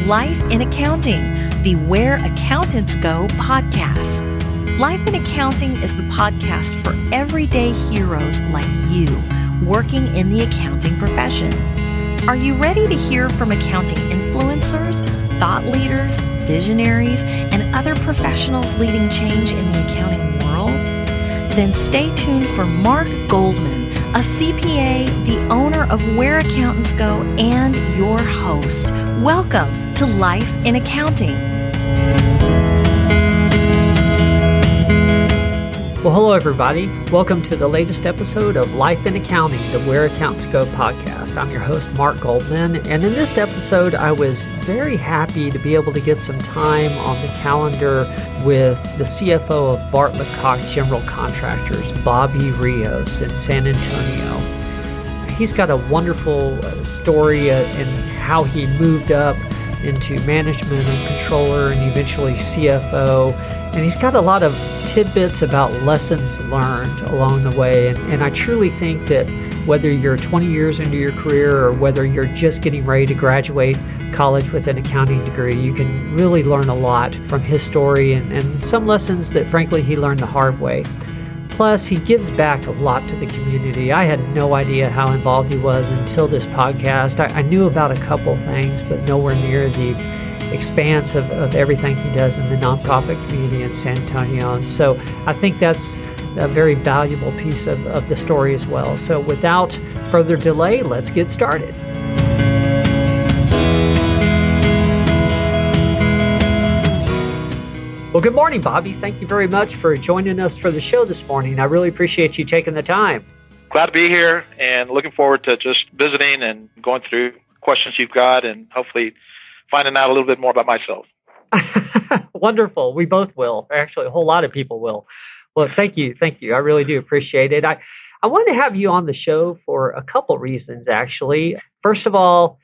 Life in Accounting, the Where Accountants Go podcast. Life in Accounting is the podcast for everyday heroes like you working in the accounting profession. Are you ready to hear from accounting influencers, thought leaders, visionaries, and other professionals leading change in the accounting world? Then stay tuned for Mark Goldman, a CPA, the owner of Where Accountants Go, and your host. Welcome to Life in Accounting. Well, hello, everybody. Welcome to the latest episode of Life in Accounting, the Where Accountants Go podcast. I'm your host, Mark Goldman, and in this episode, I was very happy to be able to get some time on the calendar with the CFO of Bartlett Cox General Contractors, Bobby Rios in San Antonio. He's got a wonderful story in how he moved up into management and controller and eventually CFO. And he's got a lot of tidbits about lessons learned along the way. And I truly think that whether you're 20 years into your career or whether you're just getting ready to graduate college with an accounting degree, you can really learn a lot from his story and some lessons that, frankly, he learned the hard way. Plus, he gives back a lot to the community. I had no idea how involved he was until this podcast. I knew about a couple things, but nowhere near the expanse of everything he does in the nonprofit community in San Antonio. And so I think that's a very valuable piece of the story as well. So without further delay, let's get started. Well, good morning, Bobby. Thank you very much for joining us for the show this morning. I really appreciate you taking the time. Glad to be here and looking forward to just visiting and going through questions you've got and hopefully finding out a little bit more about myself. Wonderful. We both will. Actually, a whole lot of people will. Well, thank you. Thank you. I really do appreciate it. I want to have you on the show for a couple reasons, actually. First of all,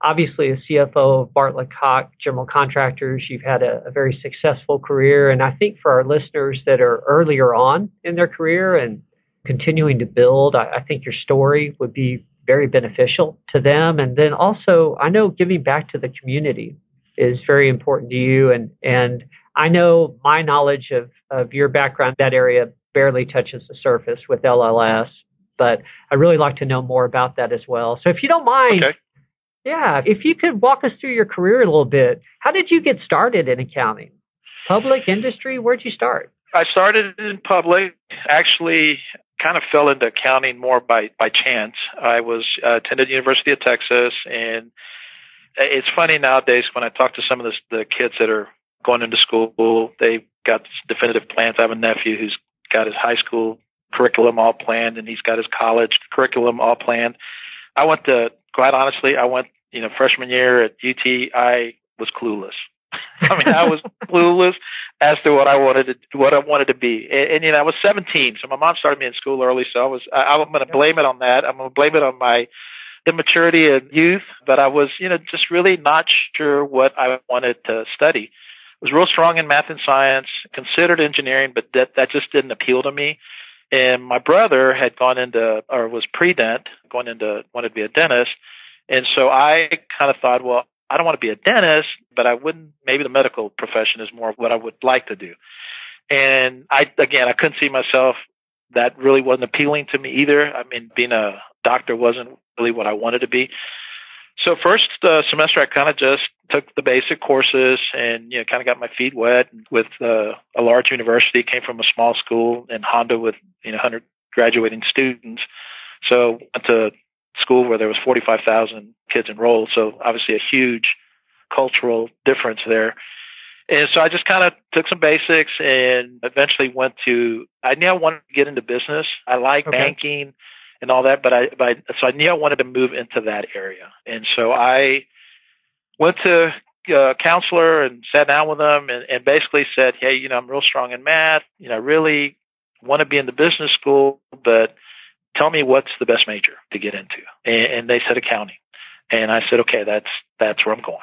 obviously, as CFO of Bartlett Cox General Contractors, you've had a very successful career. And I think for our listeners that are earlier on in their career and continuing to build, I think your story would be very beneficial to them. And then also, I know giving back to the community is very important to you. And I know my knowledge of your background, that area barely touches the surface with LLS, but I'd really like to know more about that as well. So if you don't mind, okay. Yeah, if you could walk us through your career a little bit. How did you get started in accounting? Public, industry, where'd you start? I started in public, actually kind of fell into accounting more by chance. I attended University of Texas, and it's funny nowadays when I talk to some of the kids that are going into school, they've got definitive plans. I have a nephew who's got his high school curriculum all planned, and he's got his college curriculum all planned. Quite honestly, freshman year at UT, I was clueless. I was clueless as to what I wanted to be. And I was 17, so my mom started me in school early. So I'm going to blame it on that. I'm going to blame it on my immaturity and youth. But I was, just really not sure what I wanted to study. I was real strong in math and science, considered engineering, but that just didn't appeal to me. And my brother had wanted to be a dentist. And so I kind of thought, well, I don't want to be a dentist, but maybe the medical profession is more of what I would like to do. And I couldn't see myself, that really wasn't appealing to me either. Being a doctor wasn't really what I wanted to be. So first semester, I kind of just took the basic courses and, kind of got my feet wet with a large university, came from a small school in Honda with, 100 graduating students. So went to school where there was 45,000 kids enrolled. So obviously a huge cultural difference there. And so I just kind of took some basics and eventually I knew I wanted to get into business. I like banking and all that, so I knew I wanted to move into that area. And so I went to a counselor and sat down with them and basically said, hey, I'm real strong in math. I really want to be in the business school, but tell me what's the best major to get into. And they said accounting. And I said, okay, that's where I'm going.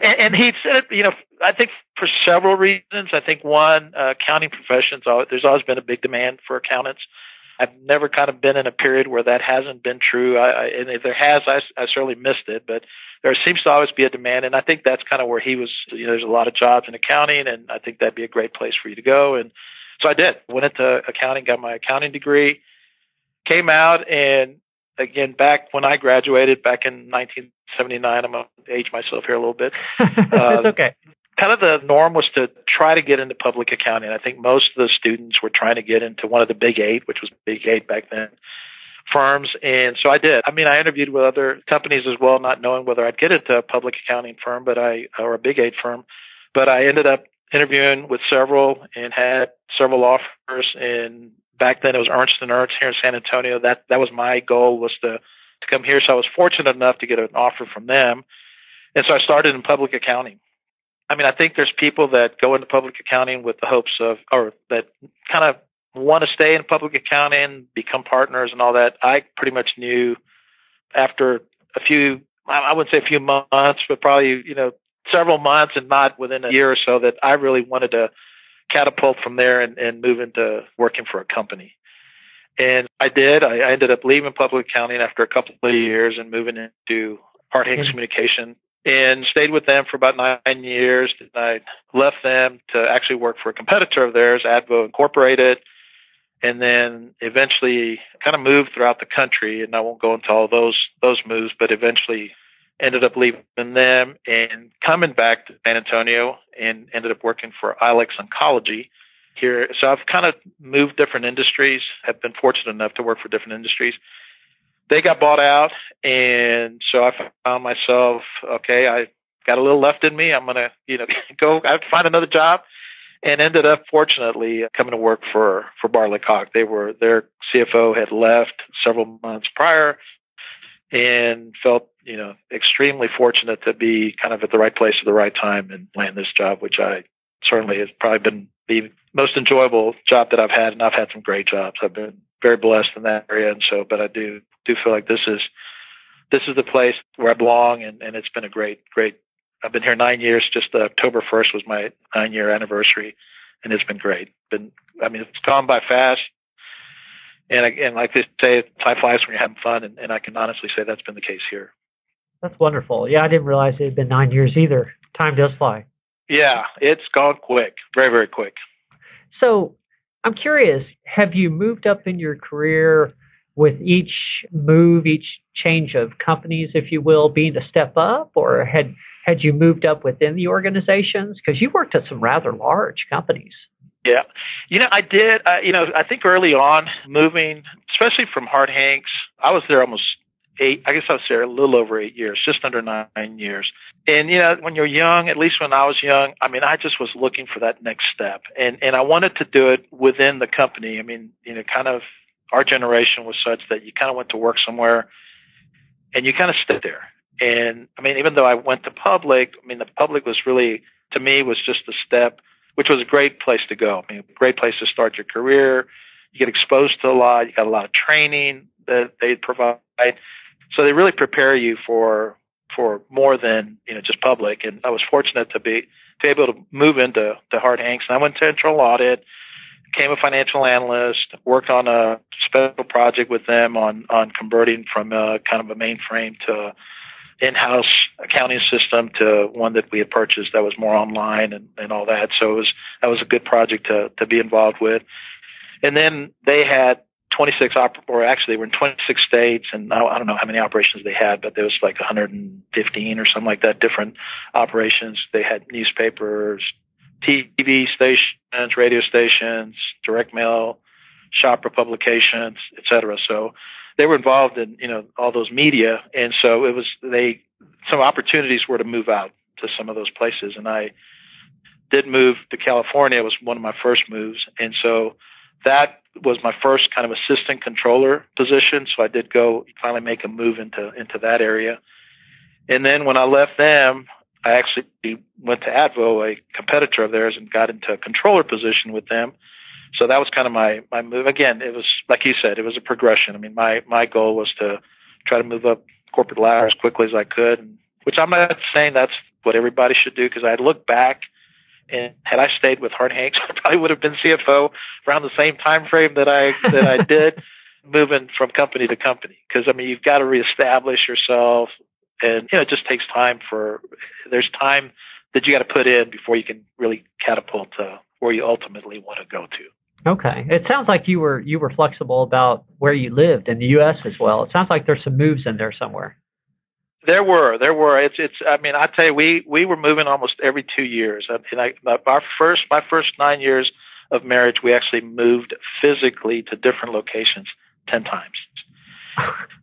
And he said it, I think for several reasons. I think one, accounting professions, there's always been a big demand for accountants. I've never kind of been in a period where that hasn't been true. And if there has, I certainly missed it, but there seems to always be a demand. And I think that's kind of where he was, there's a lot of jobs in accounting, and I think that'd be a great place for you to go. And so I did. Went into accounting, got my accounting degree, came out, and again, back when I graduated back in 1979, I'm going to age myself here a little bit. It's okay. Kind of the norm was to try to get into public accounting. I think most of the students were trying to get into one of the big eight, which was big eight back then, firms. And so I did. I mean, I interviewed with other companies as well, not knowing whether I'd get into a public accounting firm, or a big eight firm. But I ended up interviewing with several and had several offers. And back then it was Ernst & Ernst here in San Antonio. That was my goal, was to come here. So I was fortunate enough to get an offer from them. And so I started in public accounting. I mean, I think there's people that go into public accounting with the hopes of, or that kind of want to stay in public accounting, become partners and all that. I pretty much knew after a few, I wouldn't say a few months, but probably, several months and not within a year or so, that I really wanted to catapult from there and move into working for a company. And I did. I ended up leaving public accounting after a couple of years and moving into Harte-Hanks Communication, and stayed with them for about 9 years. And I left them to actually work for a competitor of theirs, Advo Incorporated, and then eventually kind of moved throughout the country. And I won't go into all those moves, but eventually ended up leaving them and coming back to San Antonio, and ended up working for Ilex Oncology here. So I've kind of moved different industries, have been fortunate enough to work for different industries. They got bought out, and so I found myself, okay, I got a little left in me. I'm going to, go, I have to find another job, and ended up, fortunately, coming to work for Bartlett Cock. Their CFO had left several months prior, and felt, extremely fortunate to be kind of at the right place at the right time and land this job, which I certainly has probably been the most enjoyable job that I've had. And I've had some great jobs. I've been very blessed in that area. And so, but I do feel like this is the place where I belong. And it's been a great, I've been here 9 years. Just October 1st was my 9-year anniversary, and it's been great. It's gone by fast. And like they say, time flies when you're having fun. And I can honestly say that's been the case here. That's wonderful. Yeah, I didn't realize it had been 9 years either. Time does fly. Yeah, it's gone quick, very, very quick. So I'm curious, have you moved up in your career with each move, each change of companies, if you will, being a step up, or had you moved up within the organizations? Because you worked at some rather large companies. Yeah. I did. I think early on, moving, especially from Harte-Hanks, I was there almost 8, I guess I was there a little over 8 years, just under 9 years. And, when you're young, at least when I was young, I just was looking for that next step. And I wanted to do it within the company. Kind of our generation was such that you kind of went to work somewhere and you kind of stayed there. And, even though I went to public, the public was really, to me, was just a step, which was a great place to go. A great place to start your career. You get exposed to a lot. You got a lot of training that they provide. So they really prepare you for more than, just public. And I was fortunate to be able to move into Harte-Hanks. And I went to internal audit, became a financial analyst, worked on a special project with them on converting from a kind of a mainframe to in-house accounting system to one that we had purchased that was more online and all that. So that was a good project to be involved with. And then they had 26 they were in 26 states, and I don't know how many operations they had, but there was like 115 or something like that, different operations. They had newspapers, TV stations, radio stations, direct mail, shopper publications, et cetera. So they were involved in, all those media. And so some opportunities were to move out to some of those places. And I did move to California. It was one of my first moves. And so that was my first kind of assistant controller position. So I did go finally make a move into that area. And then when I left them, I actually went to Advo, a competitor of theirs, and got into a controller position with them. So that was kind of my move. Again, it was, like you said, it was a progression. My goal was to try to move up corporate ladder as quickly as I could, which I'm not saying that's what everybody should do, because I look back And had I stayed with Hart Hanks, I probably would have been CFO around the same time frame that I did, moving from company to company. Because I mean, you've got to reestablish yourself, and it just takes time. There's time that you got to put in before you can really catapult to where you ultimately want to go to. Okay. It sounds like you were flexible about where you lived in the U.S. as well. It sounds like there's some moves in there somewhere. There were. I mean, I tell you, we were moving almost every 2 years. My first 9 years of marriage, we actually moved physically to different locations 10 times.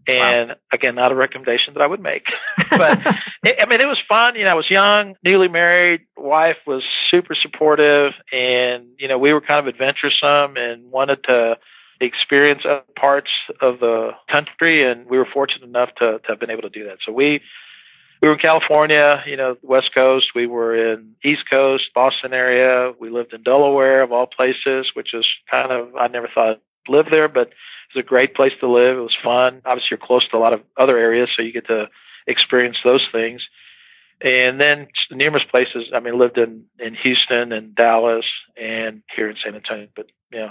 And again, not a recommendation that I would make, but it was fun. I was young, newly married. Wife was super supportive, and we were kind of adventuresome and wanted to experience other parts of the country, and we were fortunate enough to have been able to do that. So we were in California, West Coast. We were in East Coast, Boston area. We lived in Delaware, of all places, which is kind of, I never thought I'd live there, but it was a great place to live. It was fun. Obviously, you're close to a lot of other areas, so you get to experience those things. And then numerous places. I mean, lived in Houston and Dallas and here in San Antonio. But,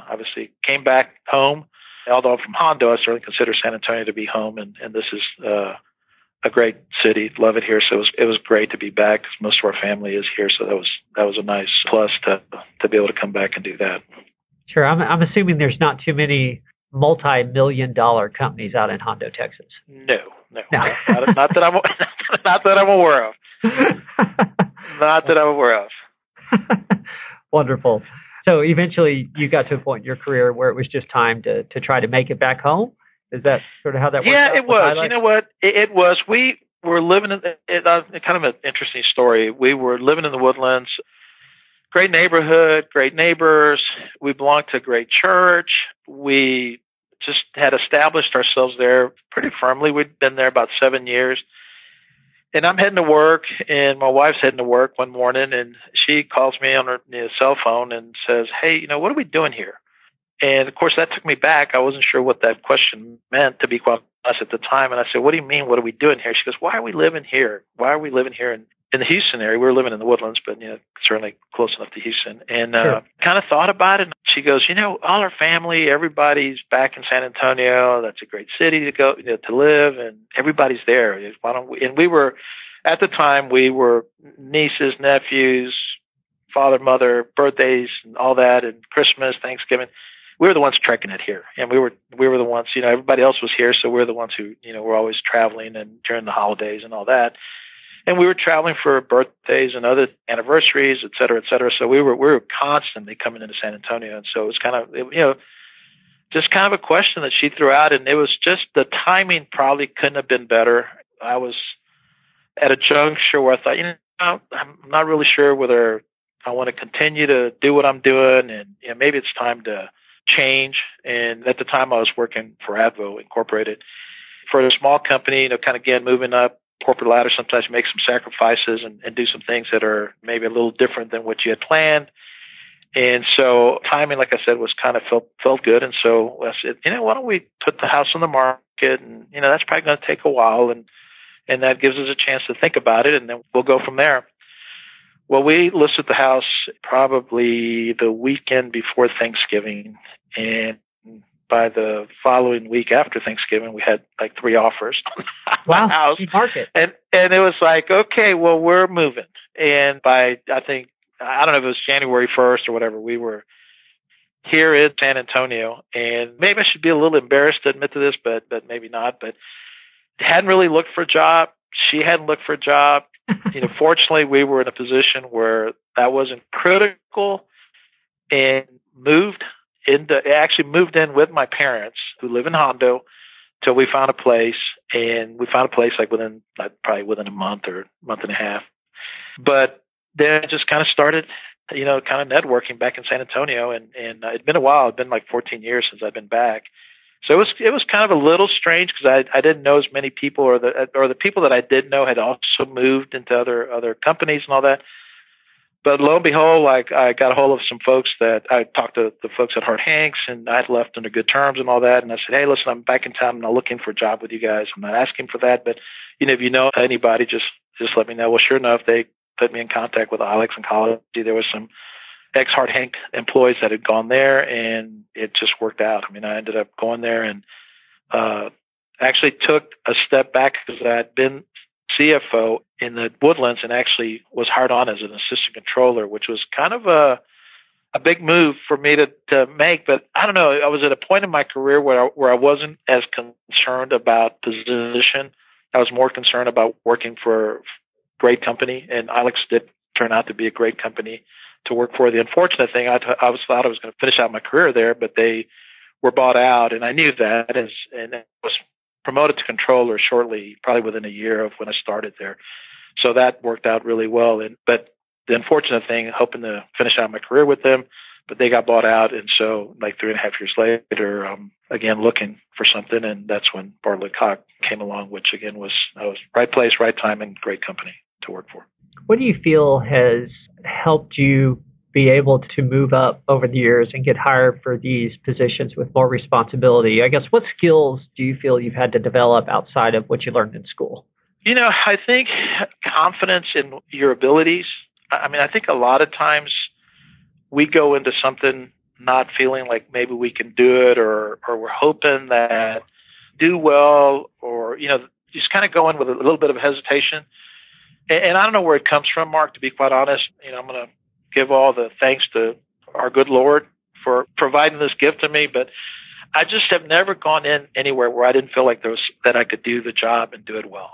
obviously came back home. Although I'm from Hondo, I certainly consider San Antonio to be home. And this is a great city. Love it here. So it was great to be back because most of our family is here. So that was a nice plus to be able to come back and do that. Sure. I'm assuming there's not too many multi-million-dollar companies out in Hondo, Texas. No. Not that I'm aware of. Not that I'm aware of. Wonderful. So eventually you got to a point in your career where it was just time to try to make it back home? Is that sort of how that worked out? Yeah, it was. You know what? It was. We were living in kind of an interesting story. We were living in the Woodlands. Great neighborhood, great neighbors. We belonged to a great church. We just had established ourselves there pretty firmly. We'd been there about 7 years. And I'm heading to work, and my wife's heading to work one morning, and she calls me on her cell phone and says, "Hey, what are we doing here?" And, of course, that took me back. I wasn't sure what that question meant, to be quite honest, at the time. And I said, "What do you mean, what are we doing here?" She goes, "Why are we living here? Why are we living here in the Houston area?" We were living in the Woodlands, but certainly close enough to Houston. And Sure. Kind of thought about it. And she goes, all our family, everybody's back in San Antonio. That's a great city to go to live, and everybody's there. Why don't we? And we were at the time we were nieces, nephews, father, mother, birthdays, and all that, and Christmas, Thanksgiving. We were the ones trekking it here, and we were the ones. Everybody else was here, so we were the ones who were always traveling and during the holidays and all that. And we were traveling for birthdays and other anniversaries, et cetera, et cetera. So we were constantly coming into San Antonio. And so it was kind of, just kind of a question that she threw out. And it was just the timing probably couldn't have been better. I was at a juncture where I thought, I'm not really sure whether I want to continue to do what I'm doing. And maybe it's time to change. And at the time I was working for Advo Incorporated for a small company, kind of again, moving up corporate ladder. Sometimes you make some sacrifices and do some things that are maybe a little different than what you had planned. And so timing, like I said, was kind of felt good. And so I said, why don't we put the house on the market? And, that's probably going to take a while. And that gives us a chance to think about it. And then we'll go from there. Well, we listed the house probably the weekend before Thanksgiving. And by the following week after Thanksgiving, we had like 3 offers on the house. Market. And it was like, okay, well, we're moving. And by, I don't know if it was January 1st or whatever, we were here in San Antonio. And maybe I should be a little embarrassed to admit to this, but maybe not. But hadn't really looked for a job. She hadn't looked for a job. Fortunately, we were in a position where that wasn't critical, and moved in with my parents who live in Hondo till we found a place. And we found a place like probably within a month or month and a half. But then it just kind of started, kind of networking back in San Antonio. And it'd been a while. It'd been like 14 years since I've been back. So it was kind of a little strange because I didn't know as many people, or the people that I did know had also moved into other companies and all that. But lo and behold, I got a hold of some folks that I talked to the folks at Hart Hanks, and I had left under good terms and all that. And I said, "Hey, listen, I'm back in town. I'm not looking for a job with you guys. I'm not asking for that, but if you know anybody, just let me know." Well, sure enough, they put me in contact with Alex Oncology. There was some ex-Hart Hank employees that had gone there, and it just worked out. I mean, I ended up going there and actually took a step back because I had been CFO in the Woodlands and actually was hired on as an assistant controller, which was kind of a big move for me to make. But I don't know, I was at a point in my career where I wasn't as concerned about position. I was more concerned about working for a great company, and Alex did turn out to be a great company to work for. The unfortunate thing, I thought I was going to finish out my career there, but they were bought out, and I knew that, and I was promoted to controller shortly, probably within a year of when I started there. So that worked out really well. But the unfortunate thing, hoping to finish out my career with them, but they got bought out, and so like 3.5 years later, again looking for something, and that's when Bartlett Cox came along, which again was right place, right time, and great company to work for. What do you feel has helped you be able to move up over the years and get hired for these positions with more responsibility? I guess, what skills do you feel you've had to develop outside of what you learned in school? I think confidence in your abilities. I mean, I think a lot of times we go into something not feeling like maybe we can do it, or we're hoping that do well, or, just kind of go in with a little bit of hesitation. And I don't know where it comes from, Mark, to be quite honest. I'm going to give all the thanks to our good Lord for providing this gift to me, but I just have never gone in anywhere where I didn't feel like that I could do the job and do it well.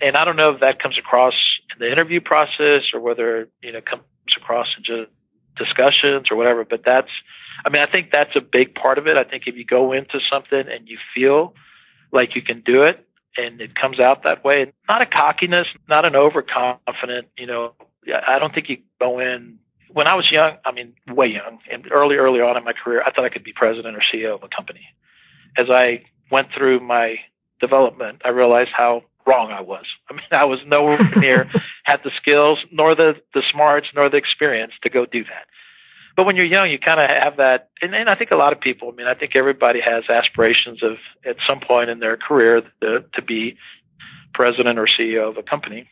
And I don't know if that comes across in the interview process or whether, comes across in just discussions or whatever, but I think that's a big part of it. I think if you go into something and you feel like you can do it and it comes out that way, not a cockiness, not an overconfident, I don't think you go in. When I was young, way young, and early on in my career, I thought I could be president or CEO of a company. As I went through my development, I realized how wrong I was. I was nowhere near, had the skills, nor the smarts, nor the experience to go do that. But when you're young, you kind of have that, and I think a lot of people, I think everybody has aspirations of, at some point in their career, to be president or CEO of a company.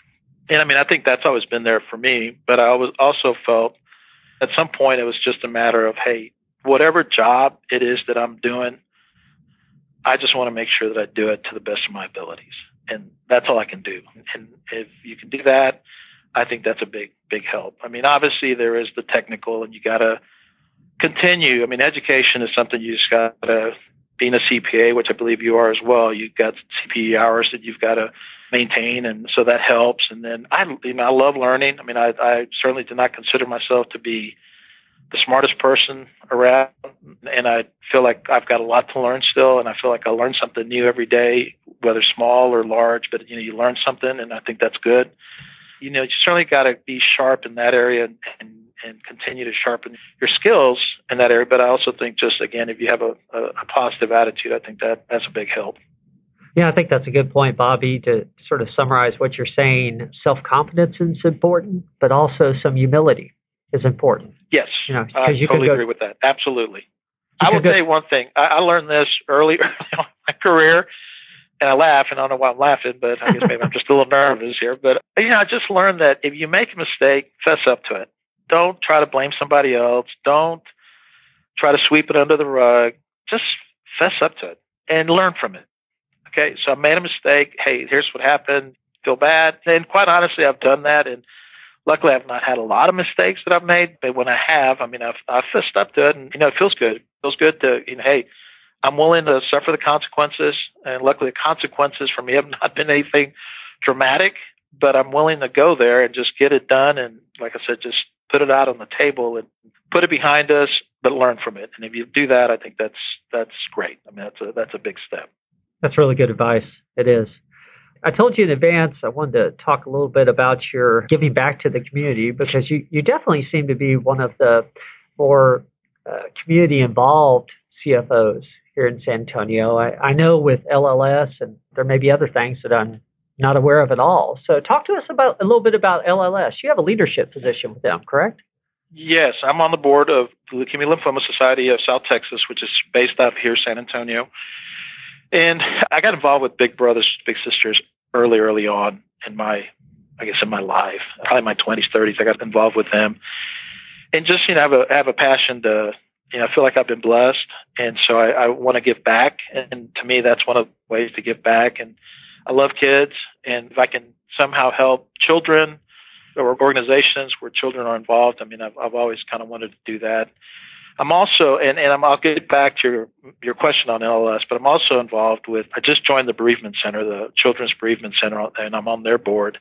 And I think that's always been there for me, but I also felt at some point it was just a matter of, hey, whatever job it is that I'm doing, I just want to make sure that I do it to the best of my abilities. And that's all I can do. And if you can do that, I think that's a big, big help. Obviously there is the technical, and you got to continue. Education is something you just got to, being a CPA, which I believe you are as well, you've got CPE hours that you've got to maintain, and so that helps. And then I love learning. I certainly do not consider myself to be the smartest person around, and I feel like I've got a lot to learn still, and I feel like I learn something new every day, whether small or large, but you learn something, and I think that's good. You certainly got to be sharp in that area and continue to sharpen your skills in that area. But I also think, just again, if you have a positive attitude, I think that's a big help. Yeah, I think that's a good point, Bobby, to sort of summarize what you're saying. Self-confidence is important, but also some humility is important. Yes, I totally agree with that. Absolutely. I will tell you one thing. I learned this early in my career, and I laugh, and I don't know why I'm laughing, but I guess maybe I'm just a little nervous here. But, I just learned that if you make a mistake, fess up to it. Don't try to blame somebody else. Don't try to sweep it under the rug. Just fess up to it and learn from it. Okay, so I made a mistake. Hey, here's what happened. Feel bad. And quite honestly, I've done that. And luckily, I've not had a lot of mistakes that I've made. But when I have, I've fessed up to it. And, it feels good. It feels good to, hey, I'm willing to suffer the consequences. And luckily, the consequences for me have not been anything dramatic. But I'm willing to go there and just get it done. And like I said, just put it out on the table and put it behind us, but learn from it. And if you do that, I think that's great. That's a big step. That's really good advice. It is. I told you in advance I wanted to talk a little bit about your giving back to the community, because you definitely seem to be one of the more community-involved CFOs here in San Antonio. I know with LLS, and there may be other things that I'm not aware of at all. So talk to us a little bit about LLS. You have a leadership position with them, correct? Yes, I'm on the board of the Leukemia Lymphoma Society of South Texas, which is based out here in San Antonio. And I got involved with Big Brothers, Big Sisters early on in my I guess, in my life. Probably my 20s, 30s, I got involved with them. And just, have a passion to, I feel like I've been blessed. And so I want to give back. And to me, that's one of the ways to give back. And I love kids. And if I can somehow help children or organizations where children are involved, I've always kind of wanted to do that. I'm also, I'll get back to your question on LLS, but I'm also involved with, I just joined the Bereavement Center, the Children's Bereavement Center, and I'm on their board.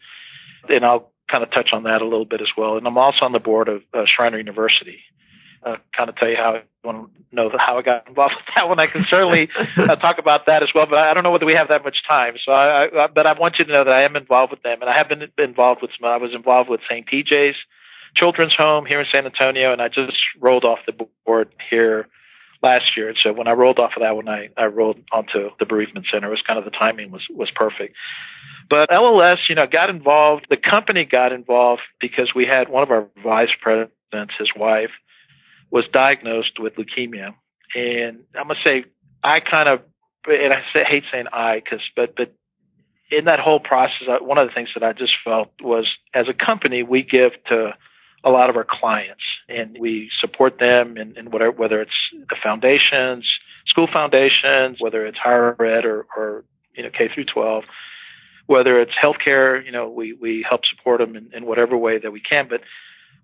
And I'll kind of touch on that a little bit as well. And I'm also on the board of Shriner University. Kind of tell you how I want to know how I got involved with that one. I can certainly talk about that as well, but I don't know whether we have that much time. So, but I want you to know that I am involved with them, and I have been involved with some. I was involved with St. PJ's Children's Home here in San Antonio, and I just rolled off the board here last year. And so when I rolled off of that one, I rolled onto the Bereavement Center. It was kind of the timing was perfect. But LLS, got involved. The company got involved because we had one of our vice presidents, his wife, was diagnosed with leukemia. And I'm going to say, and I hate saying but in that whole process, one of the things that I just felt was, as a company, we give to a lot of our clients, and we support them in whatever, whether it's the foundations, school foundations, whether it's higher ed or K through 12, whether it's healthcare, we help support them in whatever way that we can. But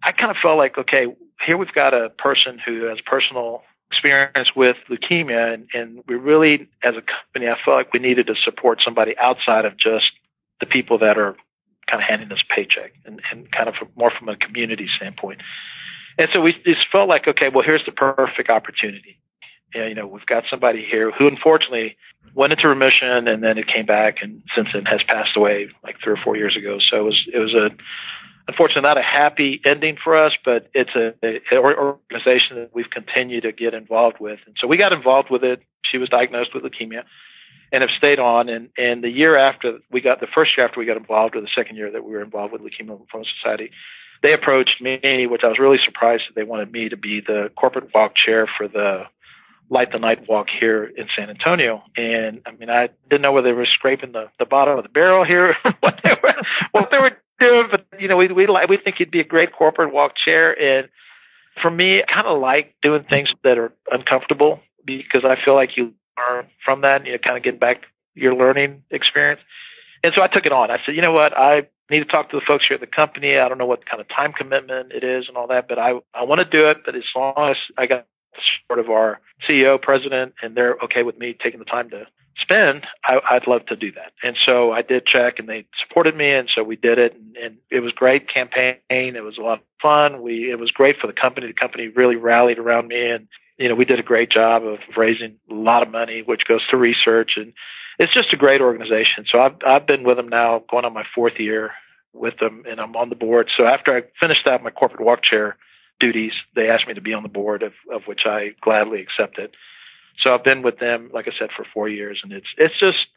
I kind of felt like, okay, here we've got a person who has personal experience with leukemia, and we really, as a company, I felt like we needed to support somebody outside of just the people that are kind of handing us a paycheck, and kind of more from a community standpoint. And so we just felt like, okay, well, here's the perfect opportunity. We've got somebody here who unfortunately went into remission, and then it came back, and since then has passed away like 3 or 4 years ago. So it was unfortunately not a happy ending for us, but it's an organization that we've continued to get involved with. And so we got involved with it. She was diagnosed with leukemia and have stayed on. And the year after the first year after we got involved, or the second year that we were involved with Leukemia Lymphoma Society, they approached me, which I was really surprised that they wanted me to be the corporate walk chair for the Light the Night walk here in San Antonio. And I didn't know whether they were scraping the bottom of the barrel here, what they were doing, but we think you'd be a great corporate walk chair. And for me, I kind of like doing things that are uncomfortable, because I feel like you learn from that, and kind of get back your learning experience. And so I took it on. I said, you know what, I need to talk to the folks here at the company. I don't know what kind of time commitment it is and all that, but I want to do it. But as long as I got sort of our CEO, president, and they're okay with me taking the time to spend, I'd love to do that. And so I did check, and they supported me, and so we did it, and it was a great campaign. It was a lot of fun. It was great for the company. The company really rallied around me, and we did a great job of raising a lot of money, which goes to research, and it's just a great organization. So I've been with them now, going on my 4th year with them, and I'm on the board. So after I finished out my corporate walk chair duties, they asked me to be on the board, of which I gladly accepted. So I've been with them, like I said, for 4 years, and it's just,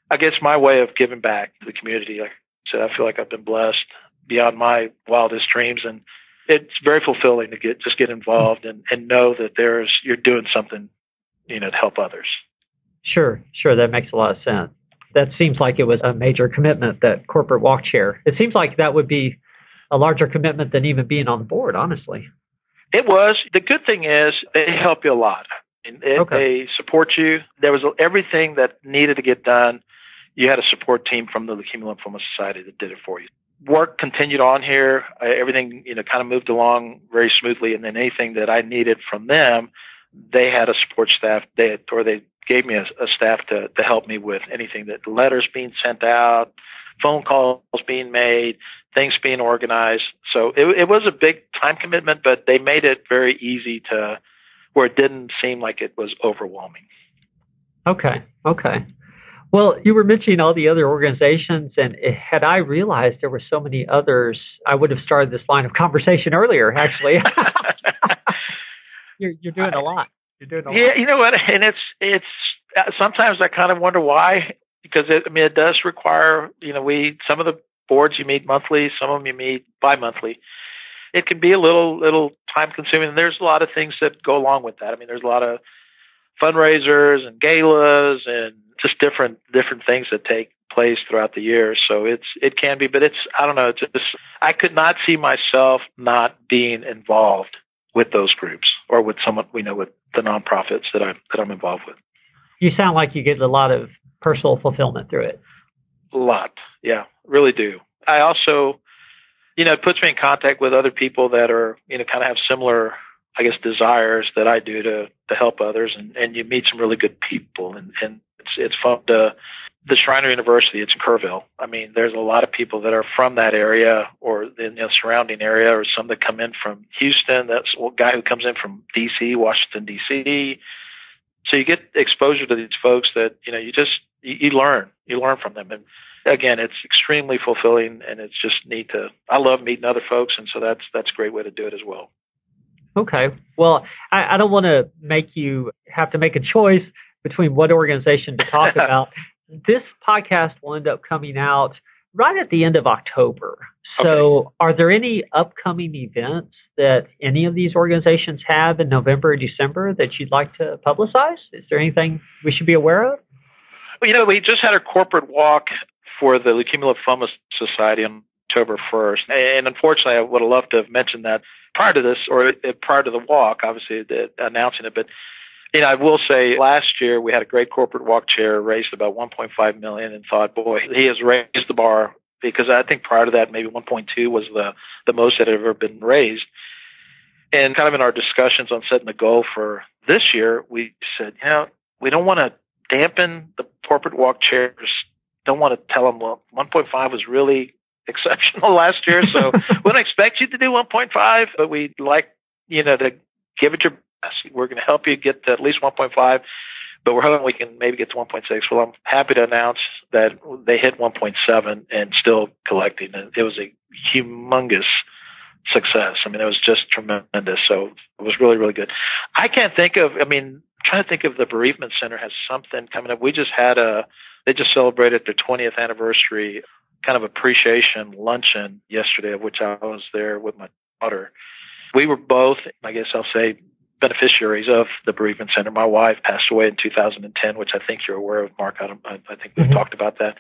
I guess, my way of giving back to the community. Like I said, I feel like I've been blessed beyond my wildest dreams, and it's very fulfilling to get involved and know that you're doing something, to help others. Sure. That makes a lot of sense. That seems like it was a major commitment, that corporate walk chair. It seems like that would be a larger commitment than even being on the board, honestly. It was. The good thing is they help you a lot. They support you. There was everything that needed to get done. You had a support team from the Leukemia Lymphoma Society that did it for you. Work continued on here. Everything, kind of moved along very smoothly. And then anything that I needed from them, they had a support staff. They gave me a staff to help me with anything, that letters being sent out, phone calls being made, things being organized. So it was a big time commitment, but they made it very easy to where it didn't seem like it was overwhelming. Okay. Well, you were mentioning all the other organizations, and had I realized there were so many others, I would have started this line of conversation earlier, actually. You're doing a lot. Yeah, you know what? And it's sometimes I kind of wonder why, because it does require, some of the boards you meet monthly, some of them you meet bi-monthly. It can be a little time consuming, and there's a lot of things that go along with that. There's a lot of fundraisers and galas and just different things that take plays throughout the year. So it can be, but I don't know, I could not see myself not being involved with those groups or with someone with the nonprofits that I'm involved with. You sound like you get a lot of personal fulfillment through it. A lot. Yeah, really do. I also, it puts me in contact with other people that are, kind of have similar, I guess, desires that I do to help others. And you meet some really good people, and it's fun the Schreiner University, it's in Kerrville. I mean, there's a lot of people that are from that area or the surrounding area, or some that come in from Houston. That's a guy who comes in from D.C., Washington, D.C. So you get exposure to these folks that, you learn from them. And again, it's extremely fulfilling, and it's just neat I love meeting other folks. And so that's a great way to do it as well. Okay. Well, I don't want to make you have to make a choice between what organization to talk about. This podcast will end up coming out right at the end of October. So okay. Are there any upcoming events that any of these organizations have in November or December that you'd like to publicize? Is there anything we should be aware of? Well, we just had our corporate walk for the Leukemia Lymphoma Society on October 1st. And unfortunately, I would have loved to have mentioned that prior to this, or prior to the walk, obviously, announcing it. But I will say last year we had a great corporate walk chair, raised about $1.5 million, and thought, boy, he has raised the bar, because I think prior to that, maybe 1.2 was the most that had ever been raised. And kind of in our discussions on setting the goal for this year, we said, we don't want to dampen the corporate walk chairs. Don't want to tell them, well, 1.5 was really exceptional last year, so we don't expect you to do 1.5, but we'd like, to give it your best. We're going to help you get to at least 1.5, but we're hoping we can maybe get to 1.6. Well, I'm happy to announce that they hit 1.7 and still collecting. And it was a humongous success. I mean, it was just tremendous. So it was really, really good. I can't think of, trying to think of the Bereavement Center has something coming up. We just had they just celebrated their 20th anniversary kind of appreciation luncheon yesterday, of which I was there with my daughter. We were both, I guess I'll say, beneficiaries of the Bereavement Center. My wife passed away in 2010, which I think you're aware of, Mark. I think we've talked about that.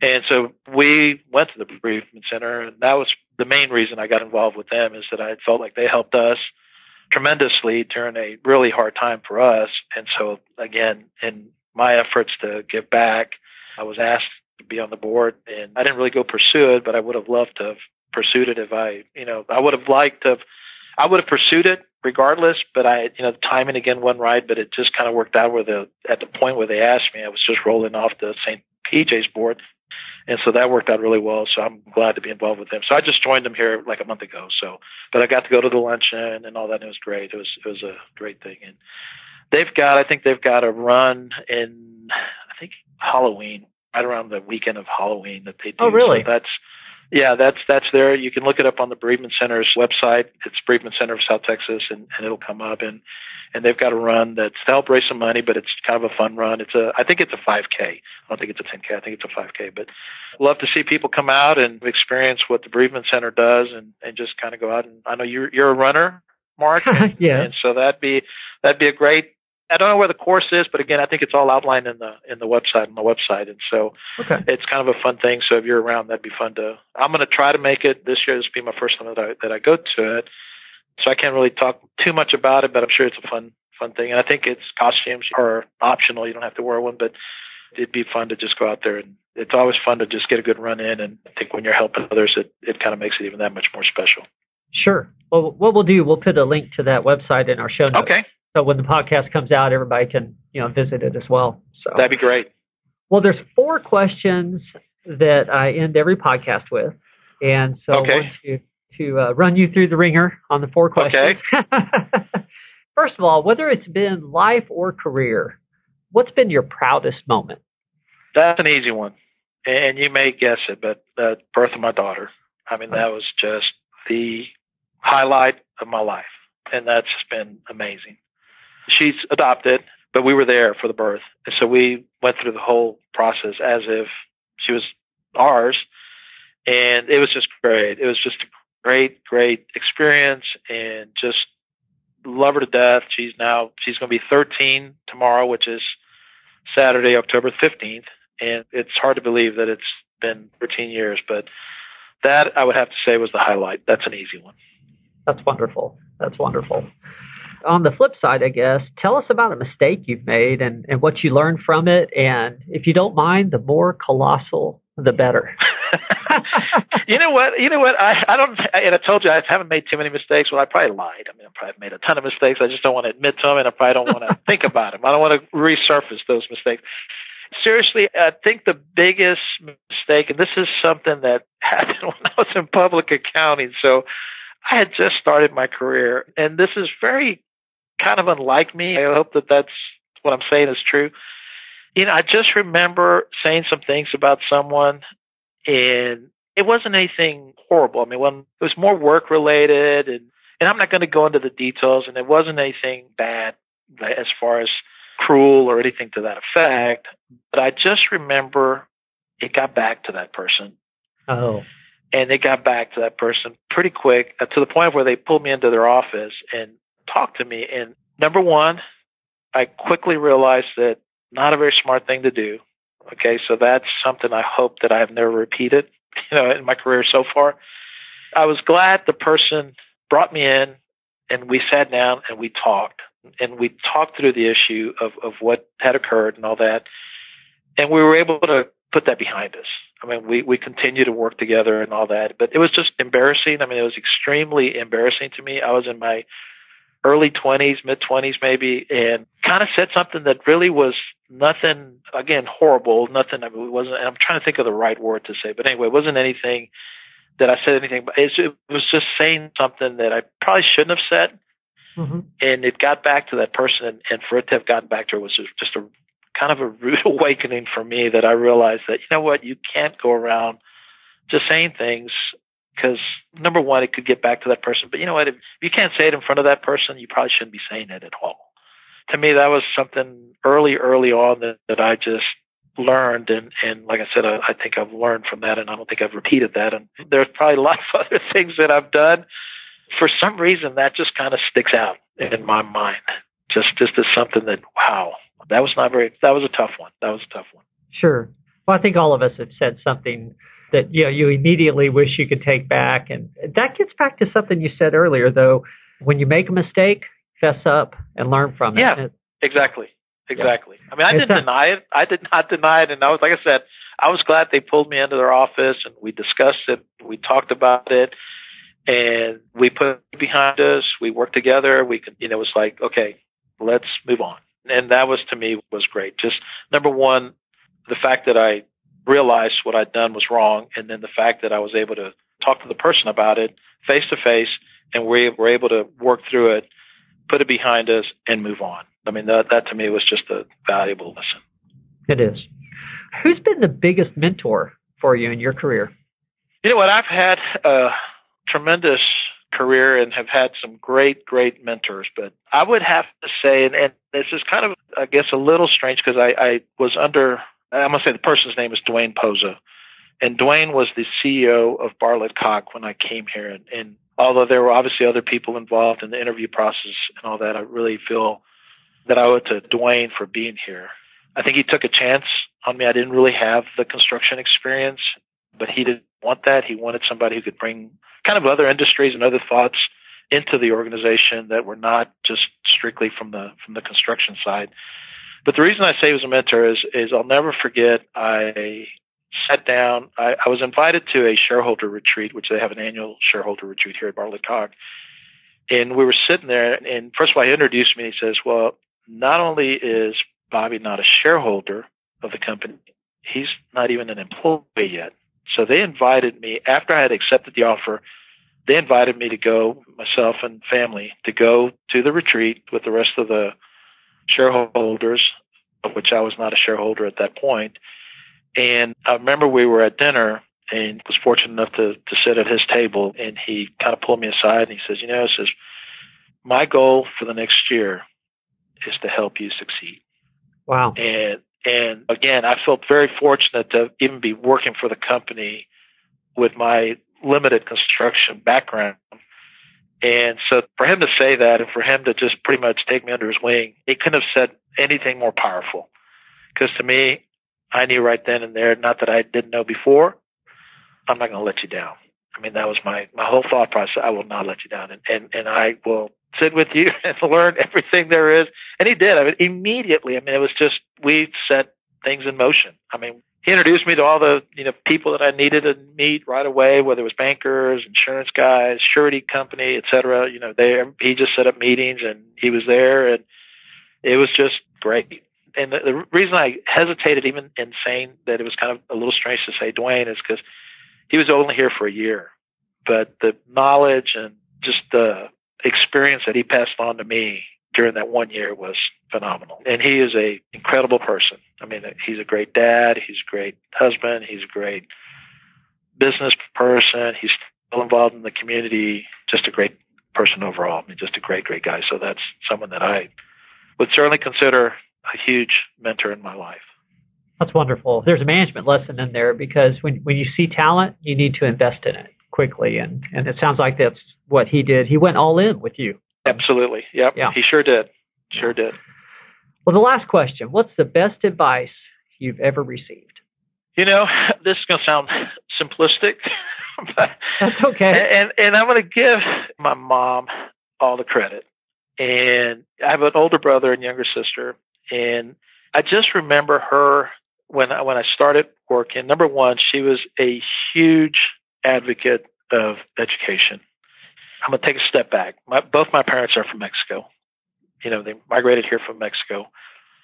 And so we went to the Bereavement Center, and that was the main reason I got involved with them, is that I felt like they helped us tremendously during a really hard time for us. And so, again, in my efforts to give back, I was asked to be on the board, and I didn't really go pursue it, but I would have loved to have pursued it if I would have pursued it regardless, but the timing again wasn't right, but it just kind of worked out at the point where they asked me, I was just rolling off the St. PJ's board. And so that worked out really well. So I'm glad to be involved with them. So I just joined them here like a month ago. But I got to go to the luncheon and all that. And it was great. It was a great thing. And I think they've got a run in, I think, Halloween, right around the weekend of Halloween that they do. Oh, really? So that's there. You can look it up on the Bereavement Center's website. It's Bereavement Center of South Texas, and it'll come up. And they've got a run that's to help raise some money, but it's kind of a fun run. I think it's a 5K. I don't think it's a 10K. I think it's a 5K. But love to see people come out and experience what the Bereavement Center does, and just kind of go out. And I know you're a runner, Mark. Yeah. And so that'd be a great. I don't know where the course is, but again, I think it's all outlined in the website, and so It's kind of a fun thing. So if you're around, that'd be fun I'm going to try to make it this year. This will be my first time that I go to it, so I can't really talk too much about it, but I'm sure it's a fun thing. And I think its costumes are optional; you don't have to wear one, but it'd be fun to just go out there, and it's always fun to just get a good run in. And I think when you're helping others, it kind of makes it even that much more special. Sure. Well, what we'll do, we'll put a link to that website in our show notes. Okay. So when the podcast comes out, everybody can, visit it as well. So that'd be great. Well, there's 4 questions that I end every podcast with. And so I want to run you through the ringer on the 4 questions. Okay. First of all, whether it's been life or career, what's been your proudest moment? That's an easy one. And you may guess it, but the birth of my daughter. I mean, that was just the highlight of my life. And that's been amazing. She's adopted, but we were there for the birth. And so we went through the whole process as if she was ours. And it was just great. It was just a great, great experience, and just love her to death. She's going to be 13 tomorrow, which is Saturday, October 15th. And it's hard to believe that it's been 13 years, but that I would have to say was the highlight. That's an easy one. That's wonderful. That's wonderful. On the flip side, I guess, tell us about a mistake you've made and what you learned from it. And if you don't mind, the more colossal, the better. You know what? I don't, and I told you I haven't made too many mistakes. Well, I probably lied. I mean, I probably made a ton of mistakes. I just don't want to admit to them, and I probably don't want to think about them. I don't want to resurface those mistakes. Seriously, I think the biggest mistake, and this is something that happened when I was in public accounting. So I had just started my career, and this is very kind of unlike me. I hope that that's what I'm saying is true. I just remember saying some things about someone, and it wasn't anything horrible. I mean, it was more work related, and I'm not going to go into the details, and it wasn't anything bad as far as cruel or anything to that effect. But I just remember it got back to that person. Oh. And it got back to that person pretty quick, to the point where they pulled me into their office and talked to me. And number one, I quickly realized that not a very smart thing to do. Okay, so that's something I hope that I have never repeated, in my career so far. I was glad the person brought me in, and we sat down and we talked. And we talked through the issue of what had occurred and all that. And we were able to put that behind us. I mean, we continued to work together and all that. But it was just embarrassing. I mean, it was extremely embarrassing to me. I was in my early 20s, mid-20s maybe, and kind of said something that really was nothing, again, horrible, nothing. I mean, it wasn't, and I'm trying to think of the right word to say. But anyway, it wasn't anything that I said anything. But it was just saying something that I probably shouldn't have said. Mm-hmm. And it got back to that person, and for it to have gotten back to her was just a kind of a rude awakening for me, that I realized that, you can't go around just saying things, because number one, it could get back to that person. But you know what? If you can't say it in front of that person, you probably shouldn't be saying it at all. To me, that was something early on that I just learned. And like I said, I think I've learned from that, and I don't think I've repeated that. And there's probably a lot of other things that I've done. For some reason, that just kind of sticks out in my mind. Just as something that, wow, that was a tough one. That was a tough one. Sure. Well, I think all of us have said something that, you immediately wish you could take back. And that gets back to something you said earlier, though. When you make a mistake, fess up and learn from it. Yeah, exactly. Yeah. I mean, I didn't deny it. I did not deny it. And I was, like I said, I was glad they pulled me into their office and we discussed it. We talked about it. And we put it behind us. We worked together. It was like, okay, let's move on. And that was, to me, was great. Just number one, the fact that I realized what I'd done was wrong. And then the fact that I was able to talk to the person about it face to face, and we were able to work through it, put it behind us, and move on. I mean, that to me was just a valuable lesson. It is. Who's been the biggest mentor for you in your career? You know what? I've had tremendous career and have had some great mentors, but I would have to say, and this is kind of, I guess, a little strange, because I was under, I'm going to say the person's name is Dwayne Poza, and Dwayne was the CEO of Bartlett-Cock when I came here, and although there were obviously other people involved in the interview process and all that, I really feel that I owe it to Dwayne for being here. I think he took a chance on me. I didn't really have the construction experience, but he didn't want that. He wanted somebody who could bring kind of other industries and other thoughts into the organization that were not just strictly from the construction side. But the reason I say he was a mentor is I'll never forget, I sat down. I was invited to a shareholder retreat, which they have an annual shareholder retreat here at Bartlett-Cock. And we were sitting there, and first of all, he introduced me. He says, well, not only is Bobby not a shareholder of the company, he's not even an employee yet. So they invited me, after I had accepted the offer, they invited me to go, myself and family, to go to the retreat with the rest of the shareholders, of which I was not a shareholder at that point. And I remember we were at dinner, and was fortunate enough to sit at his table, and he kind of pulled me aside and he says, my goal for the next year is to help you succeed. Wow. And again, I felt very fortunate to even be working for the company with my limited construction background. And so for him to say that, and for him to just pretty much take me under his wing, he couldn't have said anything more powerful. Because to me, I knew right then and there, not that I didn't know before, I'm not going to let you down. I mean, that was my whole thought process. I will not let you down. And I will sit with you and learn everything there is. And he did. I mean, immediately. I mean, it was just, we set things in motion. I mean, he introduced me to all the, people that I needed to meet right away, whether it was bankers, insurance guys, surety company, et cetera. He just set up meetings and he was there, and it was just great. And the reason I hesitated even in saying that it was kind of a little strange to say Dwayne is because he was only here for a year, but the knowledge and just the experience that he passed on to me during that 1 year was phenomenal. And he is an incredible person. I mean, he's a great dad. He's a great husband. He's a great business person. He's still involved in the community. Just a great person overall. I mean, just a great, great guy. So that's someone that I would certainly consider a huge mentor in my life. That's wonderful. There's a management lesson in there because when you see talent, you need to invest in it quickly. And it sounds like that's what he did. He went all in with you. Absolutely. Yep. Yeah. He sure did. Sure did. Well, the last question, what's the best advice you've ever received? This is going to sound simplistic, but that's okay. And I'm going to give my mom all the credit. And I have an older brother and younger sister. And I just remember her when I started working. Number one, she was a huge advocate of education. I'm going to take a step back. Both my parents are from Mexico. They migrated here from Mexico.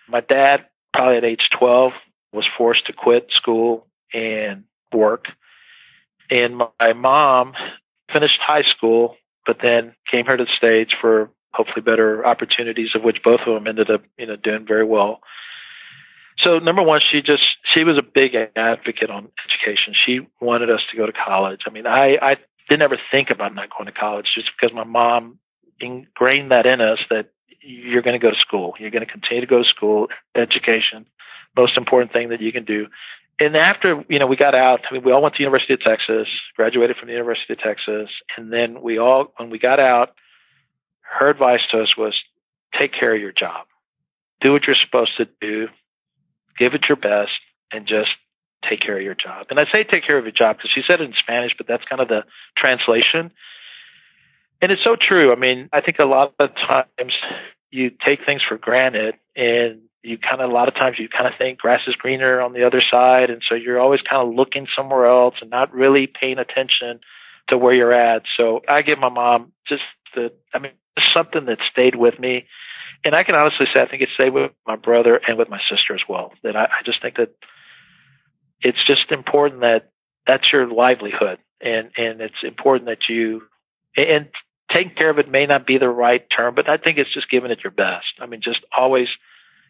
My dad, probably at age 12, was forced to quit school and work. And my mom finished high school, but then came here to the States for hopefully better opportunities, of which both of them ended up, doing very well. So number one, she was a big advocate on education. She wanted us to go to college. I mean, I didn't ever think about not going to college just because my mom ingrained that in us that you're going to go to school. You're going to continue to go to school, education, most important thing that you can do. And after, we got out, we all went to the University of Texas, graduated from the University of Texas. And then when we got out, her advice to us was take care of your job. Do what you're supposed to do. Give it your best and just take care of your job. And I say take care of your job because she said it in Spanish, but that's kind of the translation. And it's so true. I mean, I think a lot of times you take things for granted and a lot of times you kind of think grass is greener on the other side. And so you're always kind of looking somewhere else and not really paying attention to where you're at. So I give my mom just something that stayed with me. And I can honestly say, I think it stayed with my brother and with my sister as well. That I just think that it's just important that that's your livelihood. And it's important that and taking care of it may not be the right term, but I think it's just giving it your best. I mean, just always,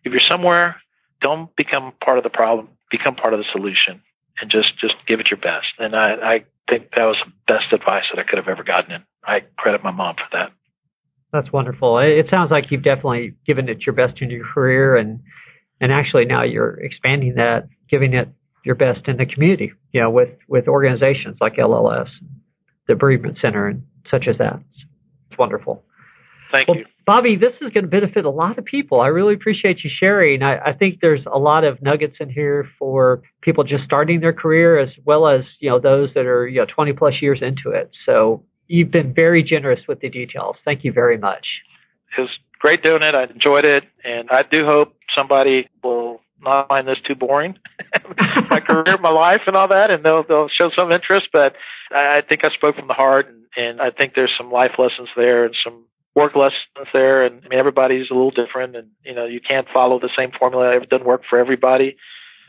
if you're somewhere, don't become part of the problem, become part of the solution, and just give it your best. And I think that was the best advice that I could have ever gotten. And I credit my mom for that. That's wonderful. It sounds like you've definitely given it your best in your career, and actually now you're expanding that, giving it your best in the community, with organizations like LLS, the Bereavement Center, and such as that. It's wonderful. Thank you. Bobby, this is going to benefit a lot of people. I really appreciate you sharing. I think there's a lot of nuggets in here for people just starting their career, as well as, those that are 20 plus years into it. So you've been very generous with the details. Thank you very much. It was great doing it. I enjoyed it. And I do hope somebody will not find this too boring, my career, my life and all that, and they'll show some interest. But I think I spoke from the heart, and I think there's some life lessons there and some work lessons there. And I mean, everybody's a little different, and, you can't follow the same formula. It doesn't work for everybody.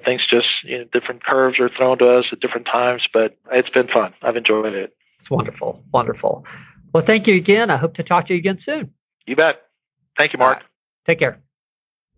Things just, different curves are thrown to us at different times, but it's been fun. I've enjoyed it. It's wonderful. Wonderful. Well, thank you again. I hope to talk to you again soon. You bet. Thank you, Mark. Take care.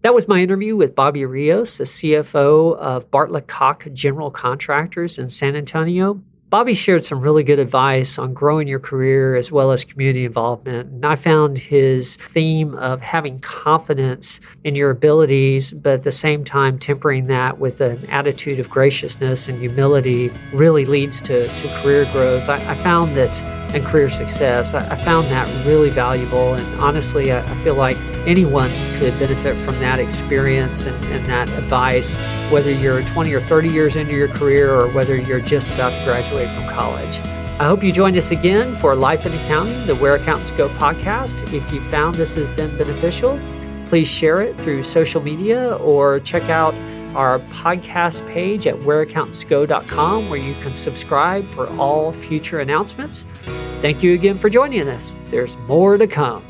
That was my interview with Bobby Rios, the CFO of Bartlett Koch General Contractors in San Antonio. Bobby shared some really good advice on growing your career as well as community involvement. And I found his theme of having confidence in your abilities, but at the same time tempering that with an attitude of graciousness and humility really leads to career growth. I found that, and career success, I found that really valuable. And honestly, I feel like anyone could benefit from that experience and that advice, whether you're 20 or 30 years into your career or whether you're just about to graduate from college. I hope you joined us again for Life in Accounting, the Where Accountants Go podcast. If you found this has been beneficial, please share it through social media or check out our podcast page at whereaccountantsgo.com, where you can subscribe for all future announcements. Thank you again for joining us. There's more to come.